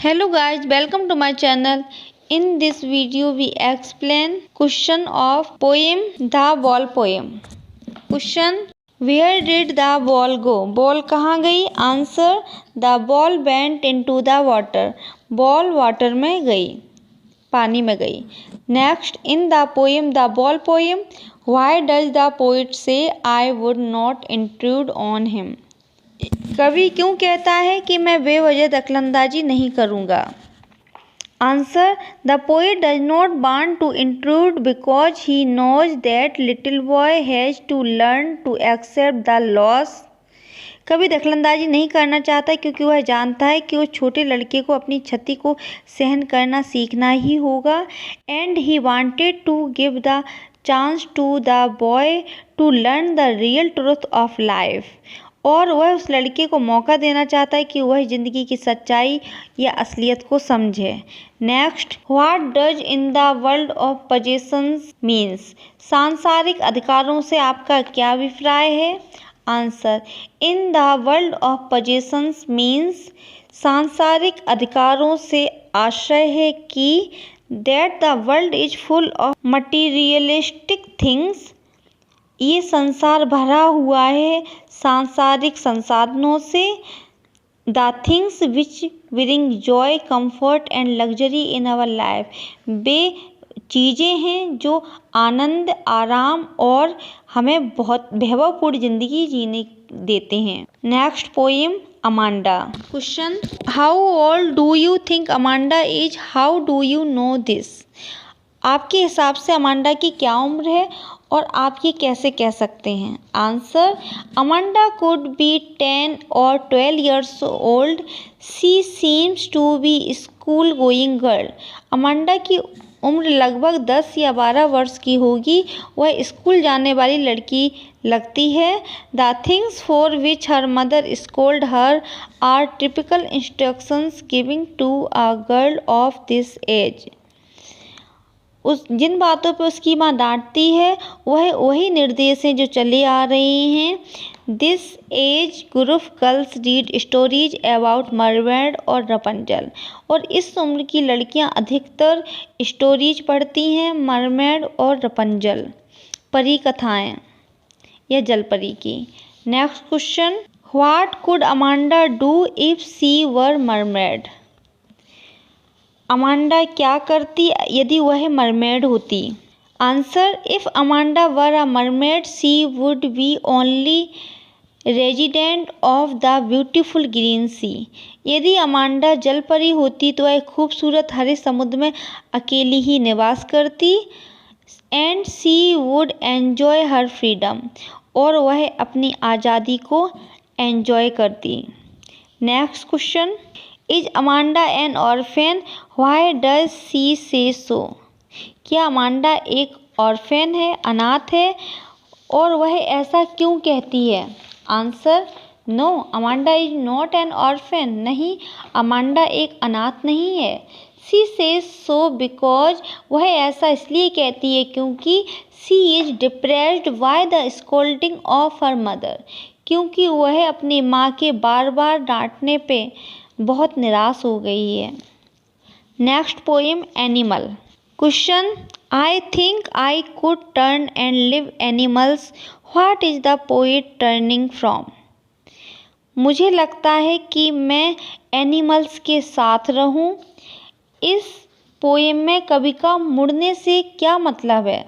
Hello guys, welcome to my channel. In this video we explain question of poem The Ball poem. Question: Where did the ball go? Ball कहाँ गई? Answer: The ball went into the water. Ball water में गई, पानी में गई. Next, in the poem The Ball poem, why does the poet say I would not intrude on him? कवि क्यों कहता है कि मैं बेवजह दखलंदाजी नहीं करूँगा? Answer: the poet does not want to intrude because he knows that little boy has to learn to accept the loss. कभी दखलंदाजी नहीं करना चाहता क्योंकि वह जानता है कि उस छोटे लड़के को अपनी क्षति को सहन करना सीखना ही होगा. And he wanted to give the chance to the boy to learn the real truth of life. और वह उस लड़के को मौका देना चाहता है कि वह ज़िंदगी की सच्चाई या असलियत को समझे. Next, what does in the world of possessions means? सांसारिक अधिकारों से आपका क्या अभिप्राय है? Answer: in the world of possessions means, सांसारिक अधिकारों से आशय है कि that the world is full of materialistic things. ये संसार भरा हुआ है सांसारिक संसाधनों से. The things which bring joy, comfort and luxury in our life. वे चीज़ें हैं जो आनंद, आराम और हमें बहुत वैभवपूर्ण जिंदगी जीने देते हैं. Next poem Amanda. Question: how old do you think Amanda is? How do you know this? आपके हिसाब से अमांडा की क्या उम्र है और आप ये कैसे कह सकते हैं? आंसर: अमांडा कुड बी 10 और 12 years old. She seems to be school going girl. Amanda की उम्र लगभग 10 या 12 वर्ष की होगी. वह स्कूल जाने वाली लड़की लगती है. The things for which her mother scold her are typical instructions giving to a girl of this age. जिन बातों पर उसकी माँ डांटती है वह वही निर्देश हैं जो चले आ रहे हैं. This age group girls read stories about mermaid और रपंजल. और इस उम्र की लड़कियां अधिकतर स्टोरीज पढ़ती हैं, मरमेड और रपंजल, परी कथाएं या जलपरी की. Next question: what could Amanda do if she were mermaid? Amanda क्या करती यदि वह मरमेड होती? Answer: if Amanda were a mermaid she would be only resident of the beautiful green sea. यदि अमांडा जलपरी होती तो वह खूबसूरत हरे समुद्र में अकेली ही निवास करती. And she would enjoy her freedom. और वह अपनी आज़ादी को एंजॉय करती. Next question: is Amanda an orphan? Why does she say so? क्या अमांडा एक ऑर्फेन है, अनाथ है, और वह ऐसा क्यों कहती है? Answer: no, Amanda is not an orphan. नहीं, अमांडा एक अनाथ नहीं है. शी सेज सो बिकॉज, वह ऐसा इसलिए कहती है क्योंकि she is depressed by the scolding of her mother. क्योंकि वह अपनी माँ के बार बार डांटने पे बहुत निराश हो गई है. Next poem animal. Question: I think I could turn and live animals. What is the poet turning from? मुझे लगता है कि मैं एनिमल्स के साथ रहूं. इस पोएम में कवि का मुड़ने से क्या मतलब है?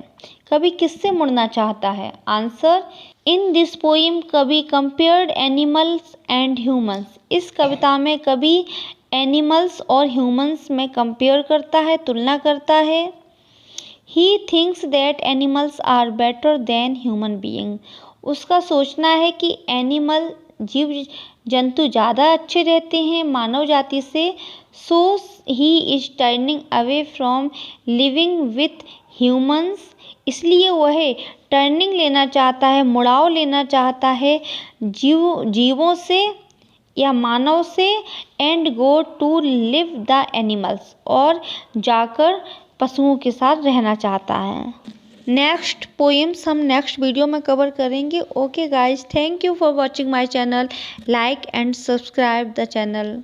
कवि किससे मुड़ना चाहता है? आंसर: इन दिस पोएम कवि कंपेयर्ड एनिमल्स एंड ह्यूमंस. इस कविता में कवि एनिमल्स और ह्यूमंस में कंपेयर करता है, तुलना करता है. He thinks that animals are better than human being. उसका सोचना है कि एनिमल, जीव जंतु ज़्यादा अच्छे रहते हैं मानव जाति से. So he is turning away from living with humans. इसलिए वह टर्निंग लेना चाहता है, मुड़ाव लेना चाहता है जीवों से या मानव से. And go to live the animals, और जाकर पशुओं के साथ रहना चाहता है. नेक्स्ट पोएम्स हम नेक्स्ट वीडियो में कवर करेंगे. Okay guys, thank you for watching my channel. Like and subscribe the channel.